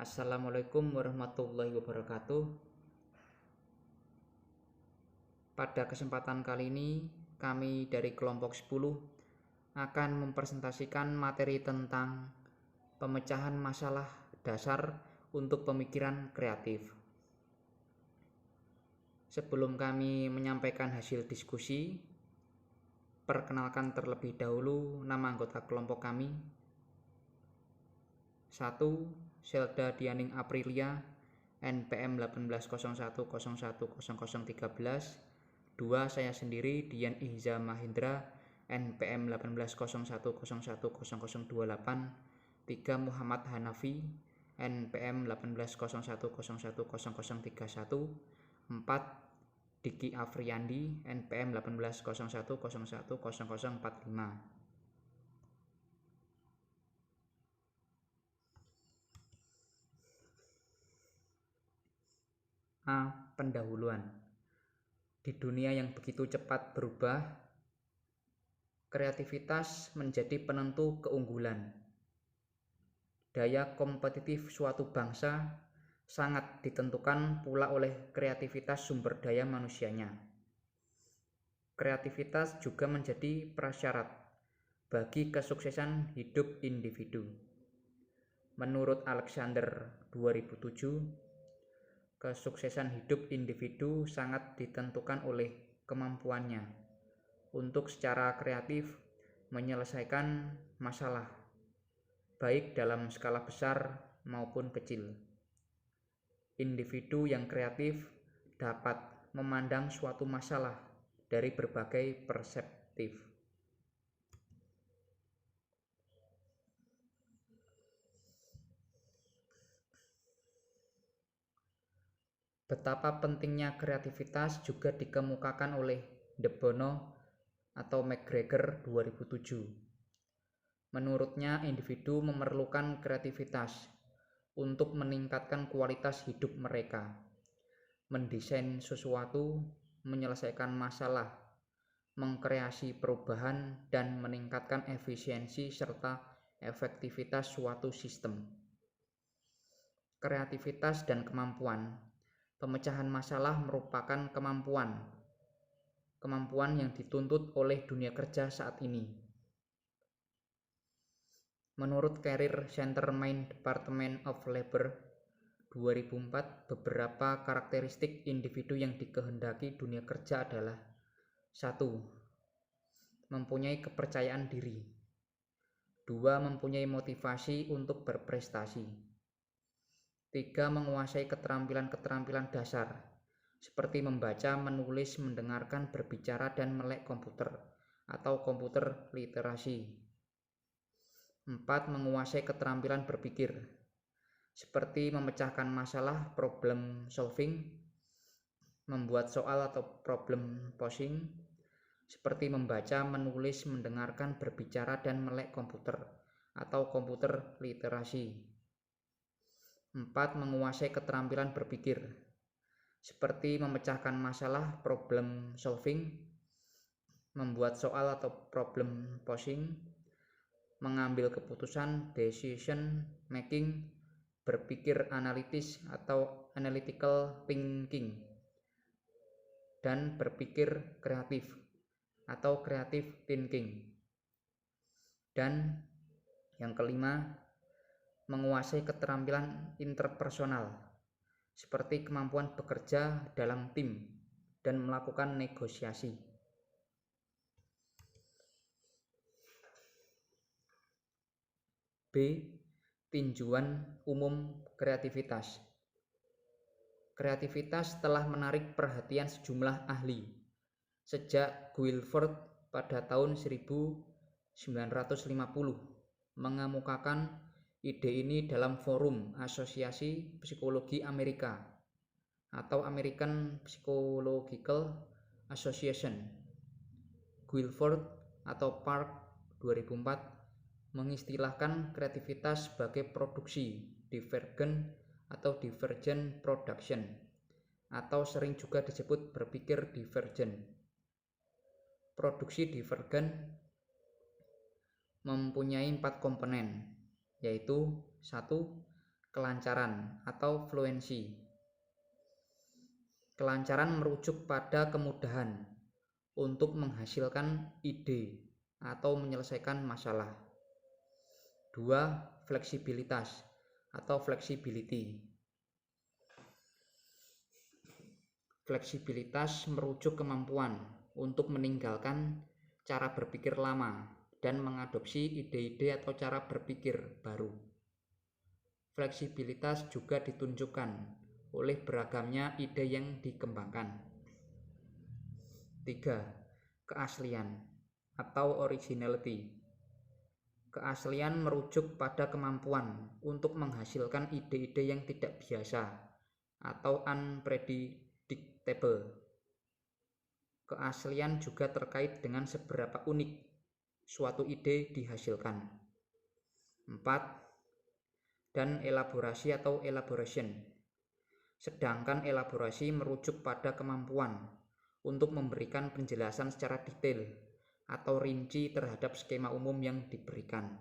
Assalamualaikum warahmatullahi wabarakatuh. Pada kesempatan kali ini, kami dari kelompok 10 akan mempresentasikan materi tentang pemecahan masalah dasar untuk pemikiran kreatif. Sebelum kami menyampaikan hasil diskusi, perkenalkan terlebih dahulu nama anggota kelompok kami. 1. Zelda Dianing Aprilia, NPM 1801010013. 2. Saya sendiri Dian Ihza Mahendra, NPM 1801010028. 3. Muhammad Hanafi, NPM 1801010031. 4. Diki Afriandi, NPM 1801010045. A. Pendahuluan. Di dunia yang begitu cepat berubah, kreativitas menjadi penentu keunggulan. Daya kompetitif suatu bangsa sangat ditentukan pula oleh kreativitas sumber daya manusianya. Kreativitas juga menjadi prasyarat bagi kesuksesan hidup individu. Menurut Alexander 2007, kesuksesan hidup individu sangat ditentukan oleh kemampuannya untuk secara kreatif menyelesaikan masalah, baik dalam skala besar maupun kecil. Individu yang kreatif dapat memandang suatu masalah dari berbagai perspektif. Betapa pentingnya kreativitas juga dikemukakan oleh De Bono atau McGregor 2007. Menurutnya, individu memerlukan kreativitas untuk meningkatkan kualitas hidup mereka, mendesain sesuatu, menyelesaikan masalah, mengkreasi perubahan, dan meningkatkan efisiensi serta efektivitas suatu sistem. Kreativitas dan kemampuan pemecahan masalah merupakan kemampuan yang dituntut oleh dunia kerja saat ini. Menurut Career Center Main Department of Labor 2004, beberapa karakteristik individu yang dikehendaki dunia kerja adalah: 1. Mempunyai kepercayaan diri. 2. Mempunyai motivasi untuk berprestasi. 3. Menguasai keterampilan-keterampilan dasar seperti membaca, menulis, mendengarkan, berbicara, dan melek komputer atau komputer literasi. 4. Menguasai keterampilan berpikir seperti memecahkan masalah, problem solving, membuat soal atau problem posing, seperti membaca, menulis, mendengarkan, berbicara, dan melek komputer atau komputer literasi. 4. Menguasai keterampilan berpikir seperti memecahkan masalah, problem solving, membuat soal atau problem posing, mengambil keputusan, decision making, berpikir analitis atau analytical thinking, dan berpikir kreatif atau creative thinking. Dan yang kelima, menguasai keterampilan interpersonal seperti kemampuan bekerja dalam tim dan melakukan negosiasi. B. Tinjauan umum kreativitas. Kreativitas telah menarik perhatian sejumlah ahli sejak Guilford pada tahun 1950 mengemukakan ide ini dalam forum Asosiasi Psikologi Amerika atau American Psychological Association. Guilford atau Park 2004 mengistilahkan kreativitas sebagai produksi divergen atau divergent production, atau sering juga disebut berpikir divergen. Produksi divergen mempunyai 4 komponen, yaitu 1. kelancaran atau fluensi. Kelancaran merujuk pada kemudahan untuk menghasilkan ide atau menyelesaikan masalah. 2. Fleksibilitas atau flexibility. Fleksibilitas merujuk kemampuan untuk meninggalkan cara berpikir lama dan mengadopsi ide-ide atau cara berpikir baru. Fleksibilitas juga ditunjukkan oleh beragamnya ide yang dikembangkan. 3. Keaslian atau originality. Keaslian merujuk pada kemampuan untuk menghasilkan ide-ide yang tidak biasa atau unpredictable. Keaslian juga terkait dengan seberapa unik suatu ide dihasilkan. 4. Dan elaborasi atau elaboration. Sedangkan elaborasi merujuk pada kemampuan untuk memberikan penjelasan secara detail atau rinci terhadap skema umum yang diberikan.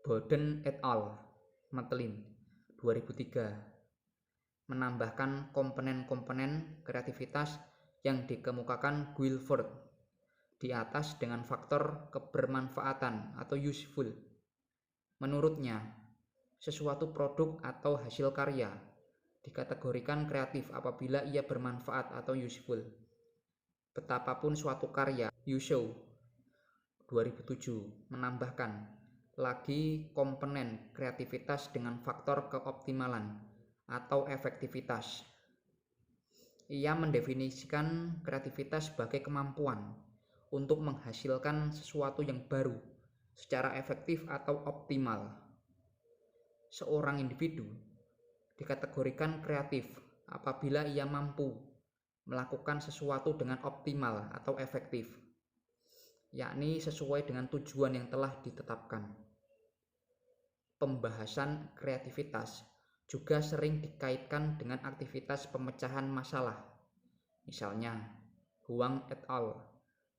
Bowden et al. Matlin 2003 menambahkan komponen-komponen kreativitas yang dikemukakan Guilford di atas dengan faktor kebermanfaatan atau useful. Menurutnya, sesuatu produk atau hasil karya dikategorikan kreatif apabila ia bermanfaat atau useful. Betapapun suatu karya, Yusho 2007 menambahkan lagi komponen kreativitas dengan faktor keoptimalan atau efektivitas. Ia mendefinisikan kreativitas sebagai kemampuan untuk menghasilkan sesuatu yang baru secara efektif atau optimal. Seorang individu dikategorikan kreatif apabila ia mampu melakukan sesuatu dengan optimal atau efektif, yakni sesuai dengan tujuan yang telah ditetapkan. Pembahasan kreativitas juga sering dikaitkan dengan aktivitas pemecahan masalah. Misalnya, Huang et al.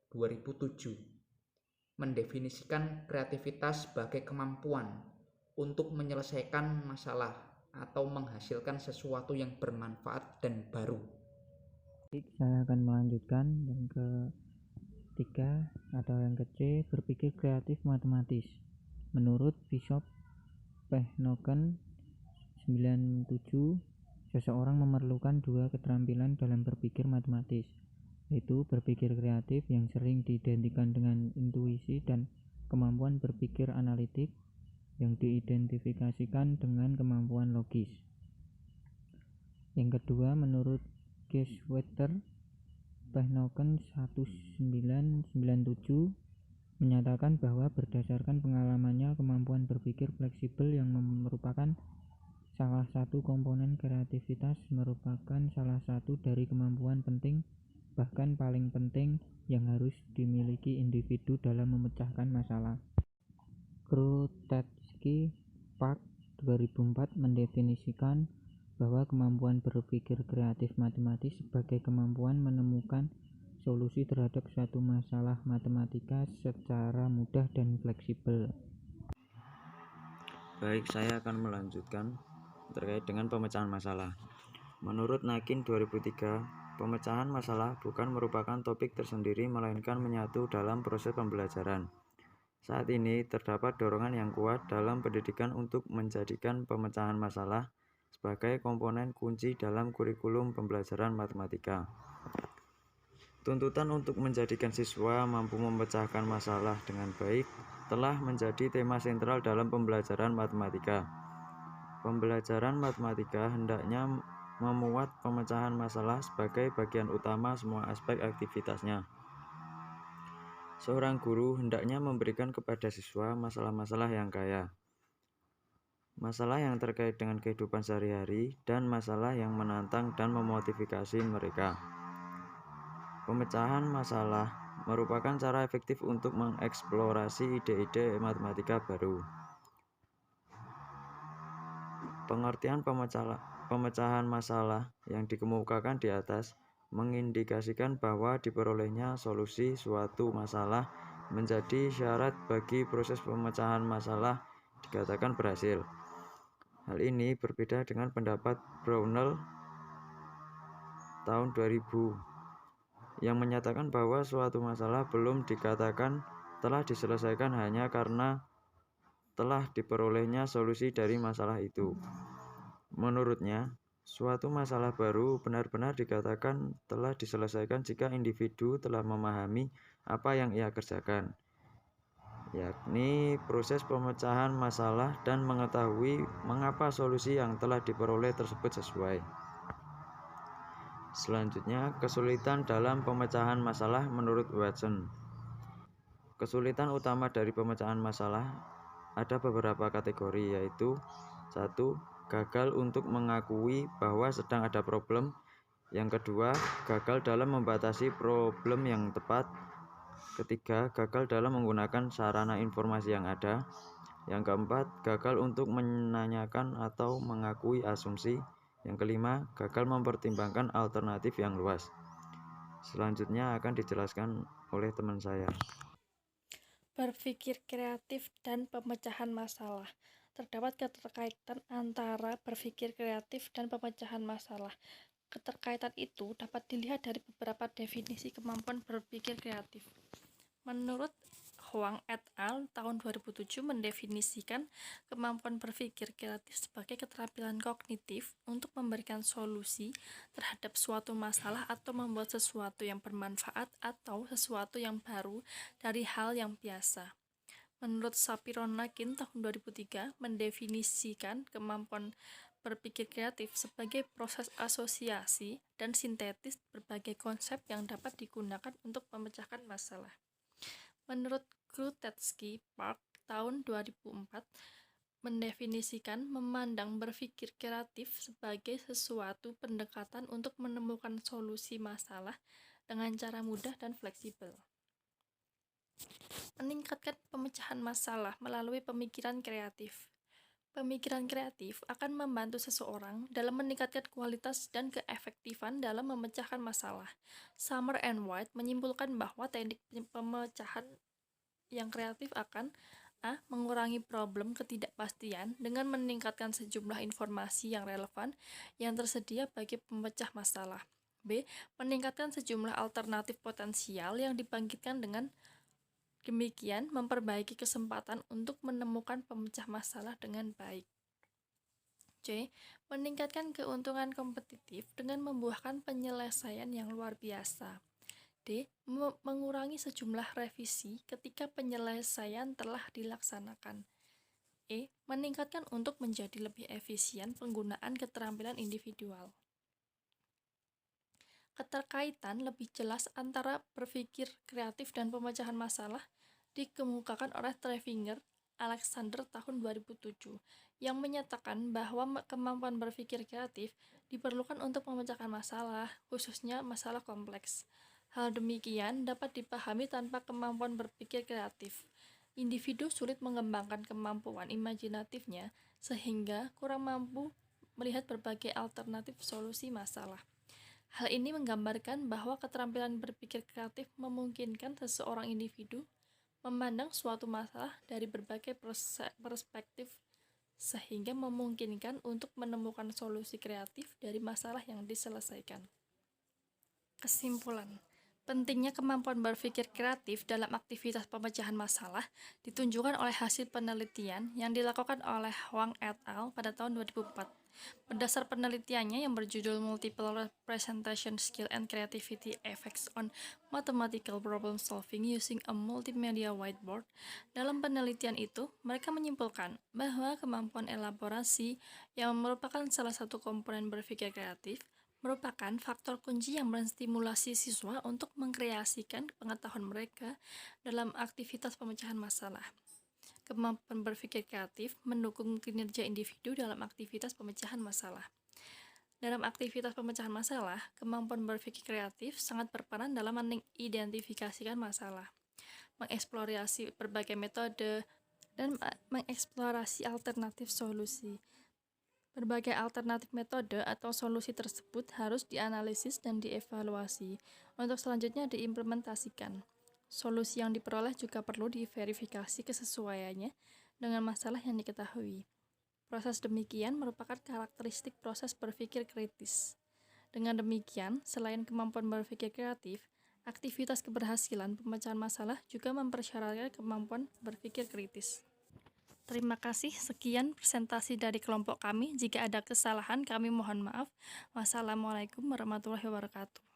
2007 mendefinisikan kreativitas sebagai kemampuan untuk menyelesaikan masalah atau menghasilkan sesuatu yang bermanfaat dan baru. Saya akan melanjutkan yang ketiga atau yang ke-C, berpikir kreatif matematis. Menurut Bishop Pehnoken 97, seseorang memerlukan dua keterampilan dalam berpikir matematis, yaitu berpikir kreatif yang sering diidentikan dengan intuisi dan kemampuan berpikir analitik yang diidentifikasikan dengan kemampuan logis. Yang kedua, menurut Geswetter, Pehnoken 1997 menyatakan bahwa berdasarkan pengalamannya, kemampuan berpikir fleksibel yang merupakan salah satu komponen kreativitas merupakan salah satu dari kemampuan penting, bahkan paling penting, yang harus dimiliki individu dalam memecahkan masalah. Krutetsky Park 2004 mendefinisikan bahwa kemampuan berpikir kreatif matematis sebagai kemampuan menemukan solusi terhadap suatu masalah matematika secara mudah dan fleksibel. Baik, saya akan melanjutkan terkait dengan pemecahan masalah. Menurut Nakin 2003, pemecahan masalah bukan merupakan topik tersendiri melainkan menyatu dalam proses pembelajaran. Saat ini terdapat dorongan yang kuat dalam pendidikan untuk menjadikan pemecahan masalah sebagai komponen kunci dalam kurikulum pembelajaran matematika. Tuntutan untuk menjadikan siswa mampu memecahkan masalah dengan baik telah menjadi tema sentral dalam pembelajaran matematika. Pembelajaran matematika hendaknya memuat pemecahan masalah sebagai bagian utama semua aspek aktivitasnya. Seorang guru hendaknya memberikan kepada siswa masalah-masalah yang kaya, masalah yang terkait dengan kehidupan sehari-hari, dan masalah yang menantang dan memotivasi mereka. Pemecahan masalah merupakan cara efektif untuk mengeksplorasi ide-ide matematika baru. Pengertian pemecahan masalah yang dikemukakan di atas mengindikasikan bahwa diperolehnya solusi suatu masalah menjadi syarat bagi proses pemecahan masalah dikatakan berhasil. Hal ini berbeda dengan pendapat Brownell tahun 2000 yang menyatakan bahwa suatu masalah belum dikatakan telah diselesaikan hanya karena telah diperolehnya solusi dari masalah itu. Menurutnya, suatu masalah baru benar-benar dikatakan telah diselesaikan jika individu telah memahami apa yang ia kerjakan, yakni proses pemecahan masalah dan mengetahui mengapa solusi yang telah diperoleh tersebut sesuai. Selanjutnya, kesulitan dalam pemecahan masalah menurut Watson. Kesulitan utama dari pemecahan masalah ada beberapa kategori, yaitu 1. Gagal untuk mengakui bahwa sedang ada problem. Yang kedua, gagal dalam membatasi problem yang tepat. Ketiga, gagal dalam menggunakan sarana informasi yang ada. Yang keempat, gagal untuk menanyakan atau mengakui asumsi. Yang kelima, gagal mempertimbangkan alternatif yang luas. Selanjutnya akan dijelaskan oleh teman saya. Berpikir kreatif dan pemecahan masalah. Terdapat keterkaitan antara berpikir kreatif dan pemecahan masalah. Keterkaitan itu dapat dilihat dari beberapa definisi kemampuan berpikir kreatif. Menurut Huang et al. Tahun 2007 mendefinisikan kemampuan berpikir kreatif sebagai keterampilan kognitif untuk memberikan solusi terhadap suatu masalah atau membuat sesuatu yang bermanfaat atau sesuatu yang baru dari hal yang biasa. Menurut Shapiro-Nakin tahun 2003 mendefinisikan kemampuan berpikir kreatif sebagai proses asosiasi dan sintetis berbagai konsep yang dapat digunakan untuk memecahkan masalah. Menurut Krutetsky Park tahun 2004 mendefinisikan memandang berpikir kreatif sebagai sesuatu pendekatan untuk menemukan solusi masalah dengan cara mudah dan fleksibel. Meningkatkan pemecahan masalah melalui pemikiran kreatif. Pemikiran kreatif akan membantu seseorang dalam meningkatkan kualitas dan keefektifan dalam memecahkan masalah. Summer and White menyimpulkan bahwa teknik pemecahan yang kreatif akan A. Mengurangi problem ketidakpastian dengan meningkatkan sejumlah informasi yang relevan yang tersedia bagi pemecah masalah. B. Meningkatkan sejumlah alternatif potensial yang dibangkitkan dengan demikian memperbaiki kesempatan untuk menemukan pemecah masalah dengan baik. C. Meningkatkan keuntungan kompetitif dengan membuahkan penyelesaian yang luar biasa. D. Mengurangi sejumlah revisi ketika penyelesaian telah dilaksanakan. E. Meningkatkan untuk menjadi lebih efisien penggunaan keterampilan individual. Keterkaitan lebih jelas antara berpikir kreatif dan pemecahan masalah dikemukakan oleh Trevinger Alexander tahun 2007 yang menyatakan bahwa kemampuan berpikir kreatif diperlukan untuk memecahkan masalah, khususnya masalah kompleks. Hal demikian dapat dipahami tanpa kemampuan berpikir kreatif. Individu sulit mengembangkan kemampuan imajinatifnya sehingga kurang mampu melihat berbagai alternatif solusi masalah. Hal ini menggambarkan bahwa keterampilan berpikir kreatif memungkinkan seseorang individu memandang suatu masalah dari berbagai perspektif sehingga memungkinkan untuk menemukan solusi kreatif dari masalah yang diselesaikan. Kesimpulan, pentingnya kemampuan berpikir kreatif dalam aktivitas pemecahan masalah ditunjukkan oleh hasil penelitian yang dilakukan oleh Huang et al. Pada tahun 2004. Berdasar penelitiannya yang berjudul Multiple Representation Skill and Creativity Effects on Mathematical Problem Solving Using a Multimedia Whiteboard, dalam penelitian itu, mereka menyimpulkan bahwa kemampuan elaborasi yang merupakan salah satu komponen berpikir kreatif merupakan faktor kunci yang menstimulasi siswa untuk mengkreasikan pengetahuan mereka dalam aktivitas pemecahan masalah. Kemampuan berpikir kreatif mendukung kinerja individu dalam aktivitas pemecahan masalah. Dalam aktivitas pemecahan masalah, kemampuan berpikir kreatif sangat berperan dalam mengidentifikasikan masalah, mengeksplorasi berbagai metode, dan mengeksplorasi alternatif solusi. Berbagai alternatif metode atau solusi tersebut harus dianalisis dan dievaluasi untuk selanjutnya diimplementasikan. Solusi yang diperoleh juga perlu diverifikasi kesesuaiannya dengan masalah yang diketahui. Proses demikian merupakan karakteristik proses berpikir kritis. Dengan demikian, selain kemampuan berpikir kreatif, aktivitas keberhasilan pemecahan masalah juga mempersyaratkan kemampuan berpikir kritis. Terima kasih, sekian presentasi dari kelompok kami. Jika ada kesalahan, kami mohon maaf. Wassalamualaikum warahmatullahi wabarakatuh.